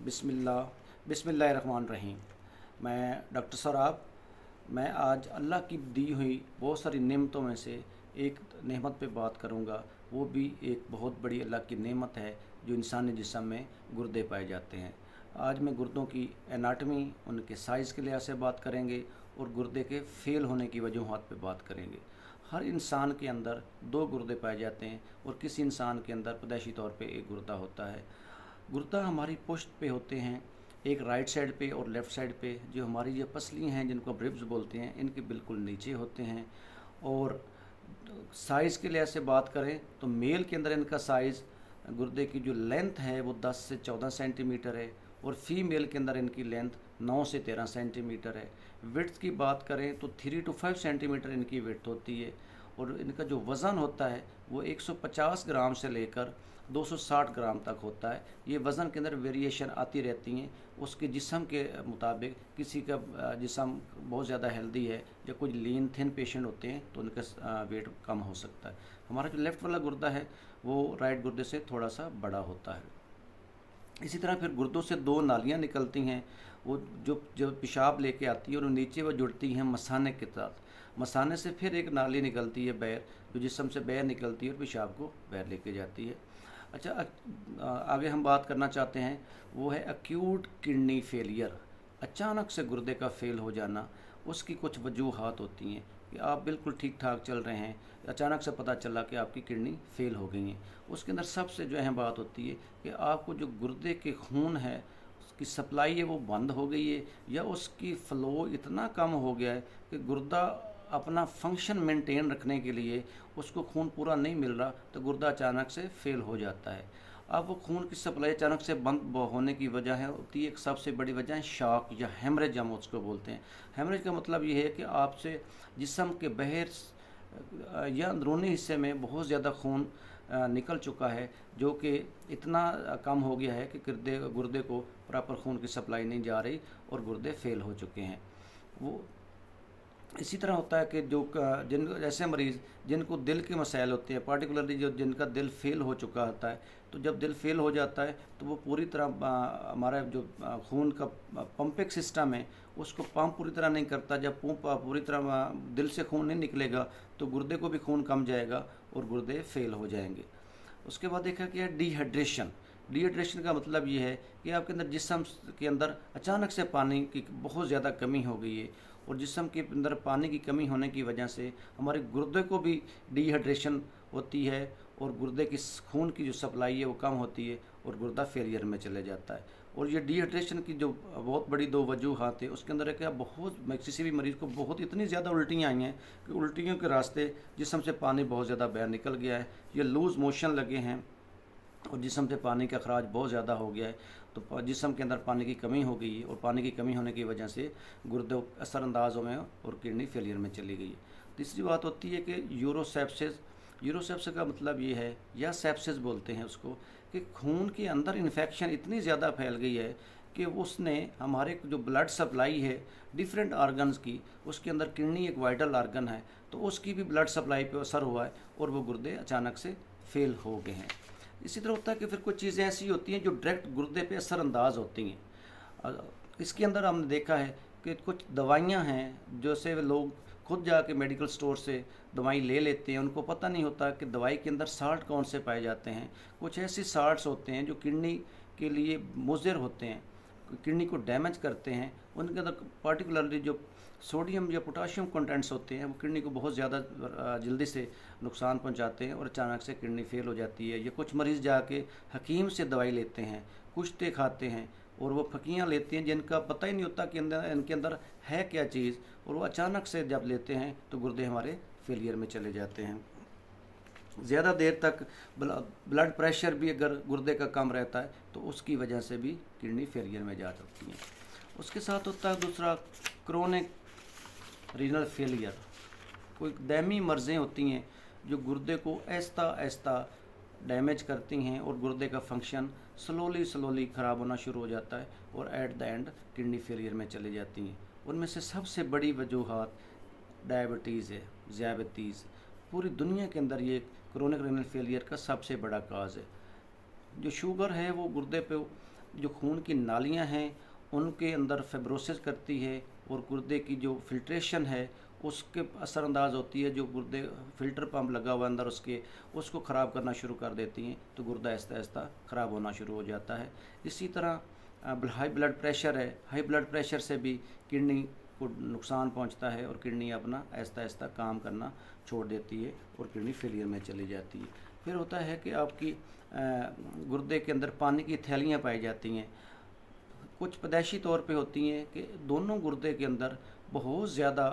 बिस्मिल्लाहिर्रहमानिर्रहीम। मैं डॉक्टर सराब, मैं आज अल्लाह की दी हुई बहुत सारी नेमतों में से एक नेमत पे बात करूँगा। वो भी एक बहुत बड़ी अल्लाह की नेमत है जो इंसानी जिस्म में गुर्दे पाए जाते हैं। आज मैं गुर्दों की एनाटमी, उनके साइज़ के लिहाज से बात करेंगे और गुर्दे के फेल होने की वजूहात पे बात करेंगे। हर इंसान के अंदर दो गुर्दे पाए जाते हैं और किसी इंसान के अंदर पैदाइशी तौर पे एक गुर्दा होता है। गुर्दा हमारी पुश्त पे होते हैं, एक राइट साइड पे और लेफ़्ट साइड पे। जो हमारी ये पसली हैं जिनको रिब्स बोलते हैं, इनके बिल्कुल नीचे होते हैं। और साइज़ के लिहाज से बात करें तो मेल के अंदर इनका साइज़, गुर्दे की जो लेंथ है वो 10 से 14 सेंटीमीटर है और फीमेल के अंदर इनकी लेंथ 9 से 13 सेंटीमीटर है। विड्थ की बात करें तो 3 to 5 सेंटीमीटर इनकी विड्थ होती है और इनका जो वज़न होता है वो 150 ग्राम से लेकर 260 ग्राम तक होता है। ये वज़न के अंदर वेरिएशन आती रहती हैं उसके जिस्म के मुताबिक। किसी का जिस्म बहुत ज़्यादा हेल्दी है या कुछ लीन थिन पेशेंट होते हैं तो उनका वेट कम हो सकता है। हमारा जो लेफ़्ट वाला गुर्दा है वो राइट गुर्दे से थोड़ा सा बड़ा होता है। इसी तरह फिर गुर्दों से दो नालियाँ निकलती हैं, वो जो पेशाब लेके आती है और नीचे वो जुड़ती हैं मसाने के साथ। मसाने से फिर एक नाली निकलती है बैर, जो जिस्म से बैर निकलती है और पेशाब को बैर लेके जाती है। अच्छा, आगे हम बात करना चाहते हैं वो है एक्यूट किडनी फेलियर। अचानक से गुर्दे का फेल हो जाना, उसकी कुछ वजूहात होती हैं कि आप बिल्कुल ठीक ठाक चल रहे हैं, अचानक से पता चला कि आपकी किडनी फेल हो गई है। उसके अंदर सबसे जो अहम बात होती है कि आपको जो गुर्दे के खून है उसकी सप्लाई है वो बंद हो गई है या उसकी फ़्लो इतना कम हो गया है कि गुर्दा अपना फंक्शन मेंटेन रखने के लिए उसको खून पूरा नहीं मिल रहा, तो गुर्दा अचानक से फेल हो जाता है। अब वो खून की सप्लाई अचानक से बंद होने की वजह है होती है, एक सबसे बड़ी वजह है शॉक या हेमरेज, हम उसको बोलते हैं। हेमरेज का मतलब ये है कि आपसे जिस्म के बाहर या अंदरूनी हिस्से में बहुत ज़्यादा खून निकल चुका है, जो कि इतना कम हो गया है कि गुर्दे को प्रॉपर खून की सप्लाई नहीं जा रही और गुर्दे फेल हो चुके हैं। वो इसी तरह होता है कि जिन ऐसे मरीज़ जिनको दिल के मसाइल होते हैं, पार्टिकुलरली जो जिनका दिल फेल हो चुका होता है, तो जब दिल फेल हो जाता है तो वो पूरी तरह हमारा जो खून का पंपिंग सिस्टम है उसको पंप पूरी तरह नहीं करता। जब पंप पूरी तरह दिल से खून नहीं निकलेगा तो गुर्दे को भी खून कम जाएगा और गुर्दे फेल हो जाएंगे। उसके बाद देखा गया डिहाइड्रेशन। डिहाइड्रेशन का मतलब ये है कि आपके अंदर जिस्म के अंदर अचानक से पानी की बहुत ज़्यादा कमी हो गई है और जिस्म के अंदर पानी की कमी होने की वजह से हमारे गुर्दे को भी डिहाइड्रेशन होती है और गुर्दे की खून की जो सप्लाई है वो कम होती है और गुर्दा फेलियर में चले जाता है। और ये डिहाइड्रेशन की जो बहुत बड़ी दो वजूहात है उसके अंदर है कि किसी भी मरीज़ को बहुत इतनी ज़्यादा उल्टियाँ आई हैं कि उल्टियों के रास्ते जिस्म से पानी बहुत ज़्यादा बाहर निकल गया है, ये लूज़ मोशन लगे हैं और जिस्म से पानी का अखराज बहुत ज़्यादा हो गया है, तो जिस्म के अंदर पानी की कमी हो गई है और पानी की कमी होने की वजह से गुर्दे असरअंदाज हो गए और किडनी फेलियर में चली गई है। तीसरी बात होती है कि यूरोसेप्सिस। यूरोसेप्सिस का मतलब ये है, या सेप्सिस बोलते हैं उसको, कि खून के अंदर इन्फेक्शन इतनी ज़्यादा फैल गई है कि उसने हमारे जो ब्लड सप्लाई है डिफरेंट आर्गन्स की, उसके अंदर किडनी एक वाइटल आर्गन है, तो उसकी भी ब्लड सप्लाई पे असर हुआ है और वो गुर्दे अचानक से फेल हो गए हैं। इसी तरह होता है कि फिर कुछ चीज़ें ऐसी होती हैं जो डायरेक्ट गुर्दे पे असरअंदाज होती हैं। इसके अंदर हमने देखा है कि कुछ दवाइयाँ हैं जो से लोग खुद जाके मेडिकल स्टोर से दवाई ले लेते हैं, उनको पता नहीं होता कि दवाई के अंदर साल्ट कौन से पाए जाते हैं। कुछ ऐसे साल्ट्स होते हैं जो किडनी के लिए मुज़र होते हैं, किडनी को डैमेज करते हैं। उनके अंदर पार्टिकुलरली जो सोडियम या पोटाशियम कंटेंट्स होते हैं वो किडनी को बहुत ज़्यादा जल्दी से नुकसान पहुंचाते हैं और अचानक से किडनी फेल हो जाती है। या कुछ मरीज़ जाके हकीम से दवाई लेते हैं, कुश्ते खाते हैं और वो फकियाँ लेते हैं जिनका पता ही नहीं होता कि इनके अंदर है क्या चीज़, और वो अचानक से जब लेते हैं तो गुर्दे हमारे फेलियर में चले जाते हैं। ज़्यादा देर तक ब्लड प्रेशर भी अगर गुर्दे का कम रहता है तो उसकी वजह से भी किडनी फेलियर में जा सकती है। उसके साथ होता है दूसरा क्रोनिक रीनल फेलियर। कोई दैमी मर्ज़ें होती हैं जो गुर्दे को आहिस्ता आहिस्ता डैमेज करती हैं और गुर्दे का फंक्शन स्लोली ख़राब होना शुरू हो जाता है और at the end kidney failure में चली जाती हैं। उनमें से सबसे बड़ी वजूहात डायबिटीज़ है, ज़ियाबतीज़। पूरी दुनिया के अंदर ये क्रोनिक रीनल फेलियर का सबसे बड़ा काज है। जो शुगर है वो गुर्दे पे जो खून की नालियाँ हैं उनके अंदर फाइब्रोसिस करती है, और गुर्दे की जो फिल्ट्रेशन है उसके असरअंदाज होती है। जो गुर्दे फ़िल्टर पंप लगा हुआ अंदर उसको ख़राब करना शुरू कर देती हैं, तो गुर्दा आहिस्ता आहिस्ता ख़राब होना शुरू हो जाता है। इसी तरह हाई ब्लड प्रेशर है, हाई ब्लड प्रेशर से भी किडनी को नुकसान पहुंचता है, और किडनी अपना आहिस्ता आहिस्ता काम करना छोड़ देती है और किडनी फेलियर में चली जाती है। फिर होता है कि आपकी गुर्दे के अंदर पानी की थैलियाँ पाई जाती हैं। कुछ पैदाइशी तौर पे होती हैं कि दोनों गुर्दे के अंदर बहुत ज़्यादा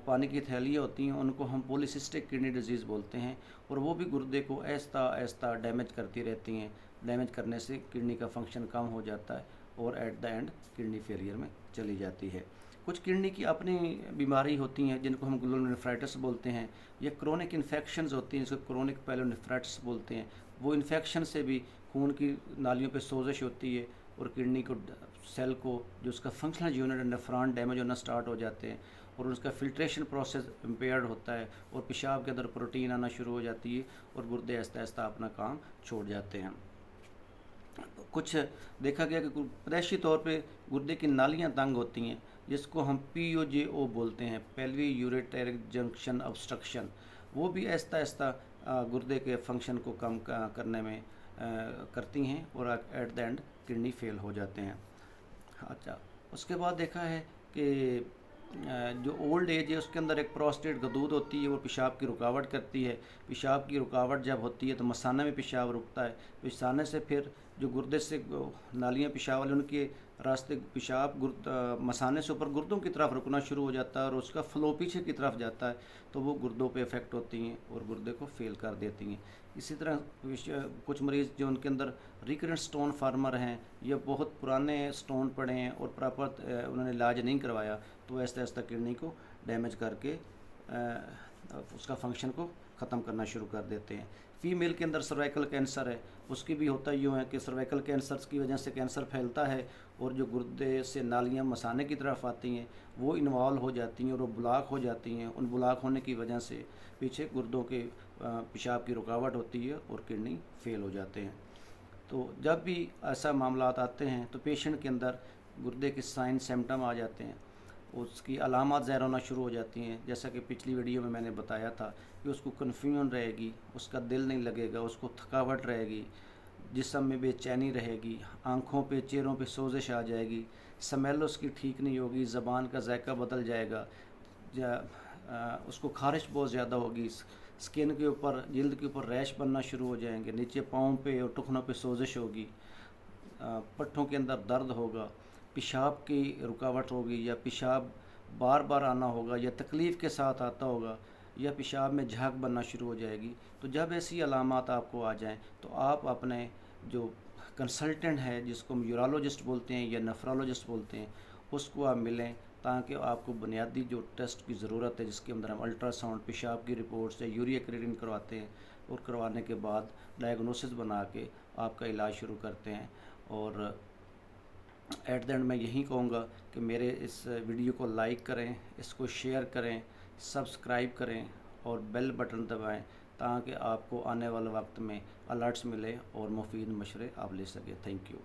पानी की थैलियाँ होती हैं, उनको हम पॉलीसिस्टिक किडनी डिजीज़ बोलते हैं, और वो भी गुर्दे को आहिस्ता आहिस्ता डैमेज करती रहती हैं। डैमेज करने से किडनी का फंक्शन कम हो जाता है, और at the end kidney failure में चली जाती है। कुछ किडनी की अपनी बीमारी होती हैं जिनको हम ग्लोमेरुलोनेफ्राइटिस बोलते हैं, या क्रोनिक इन्फेक्शंस होती हैं जिसको क्रोनिक पायलोनेफ्राइटिस बोलते हैं। वो इन्फेक्शन से भी खून की नालियों पे सोजिश होती है, और किडनी को सेल को जो उसका फंक्शनल यूनिट नेफ्रॉन डैमेज होना स्टार्ट हो जाते हैं, और उसका फिल्ट्रेशन प्रोसेस इम्पेयर्ड होता है, और पेशाब के अंदर प्रोटीन आना शुरू हो जाती है, और गुर्दे आहिस्ता आहिस्ता अपना काम छोड़ जाते हैं। कुछ देखा गया कि पैदाइशी तौर पे गुर्दे की नालियाँ तंग होती हैं, जिसको हम PUJO बोलते हैं, पेल्वी यूरेटेरिक जंक्शन ऑब्स्ट्रक्शन। वो भी आहिस्ता आहिस्ता गुर्दे के फंक्शन को कम करने में करती हैं, और at the end kidney fail हो जाते हैं। अच्छा, उसके बाद देखा है कि जो ओल्ड एज है उसके अंदर एक प्रोस्टेट गदूद होती है, वो पेशाब की रुकावट करती है। पेशाब की रुकावट जब होती है तो मसाने में पेशाब रुकता है, मसाने से फिर जो गुर्दे से नालियाँ पेशाब वाले उनके रास्ते पेशाब मसाने से ऊपर गुर्दों की तरफ रुकना शुरू हो जाता है, और उसका फ़्लो पीछे की तरफ जाता है, तो वो गुर्दों पे इफ़ेक्ट होती हैं और गुर्दे को फेल कर देती हैं। इसी तरह कुछ मरीज़ जो उनके अंदर रिकरेंट स्टोन फार्मर हैं, या बहुत पुराने स्टोन पड़े हैं और प्रॉपर उन्होंने इलाज नहीं करवाया, तो आहिस्ता आहिस्ता किडनी को डैमेज करके उसका फंक्शन को ख़त्म करना शुरू कर देते हैं। फीमेल के अंदर सर्वाइकल कैंसर है, उसकी भी होता यूँ है कि सर्वाइकल कैंसर की वजह से कैंसर फैलता है, और जो गुर्दे से नालियाँ मसाने की तरफ आती हैं वो इन्वॉल्व हो जाती हैं, और वो ब्लॉक हो जाती हैं। उन ब्लॉक होने की वजह से पीछे गुर्दों के पेशाब की रुकावट होती है, और किडनी फेल हो जाते हैं। तो जब भी ऐसा मामलात आते हैं तो पेशेंट के अंदर गुर्दे के साइन सिम्टम आ जाते हैं, उसकी अलामत ज़ाहिर होना शुरू हो जाती हैं। जैसा कि पिछली वीडियो में मैंने बताया था कि उसको कन्फ्यूजन रहेगी, उसका दिल नहीं लगेगा, उसको थकावट रहेगी, जिस्म में बेचैनी रहेगी, आँखों पे चेहरों पे सोजिश आ जाएगी, स्मेल उसकी ठीक नहीं होगी, ज़बान का जायका बदल जाएगा, उसको खारिश बहुत ज़्यादा होगी, स्किन के ऊपर जल्द के ऊपर रैश बनना शुरू हो जाएंगे, नीचे पाँव पे और टुकनों पे सोजिश होगी, पट्ठों के अंदर दर्द होगा, पेशाब की रुकावट होगी, या पेशाब बार बार आना होगा, या तकलीफ़ के साथ आता होगा, या पेशाब में झाग बनना शुरू हो जाएगी। तो जब ऐसी अलामात आपको आ जाएं तो आप अपने जो कंसल्टेंट है, जिसको हम यूरोलॉजिस्ट बोलते हैं या नेफ्रोलॉजिस्ट बोलते हैं, उसको आप मिलें, ताकि आपको बुनियादी जो टेस्ट की ज़रूरत है, जिसके अंदर हम अल्ट्रासाउंड, पेशाब की रिपोर्ट्स या यूरिया क्रिएटिनिन करवाते हैं, और करवाने के बाद डायग्नोसिस बना के आपका इलाज शुरू करते हैं। और एट द एंड मैं यही कहूँगा कि मेरे इस वीडियो को लाइक करें, इसको शेयर करें, सब्सक्राइब करें, और बेल बटन दबाएं, ताकि आपको आने वाले वक्त में अलर्ट्स मिले और मुफीद मशवरे आप ले सकें। Thank you.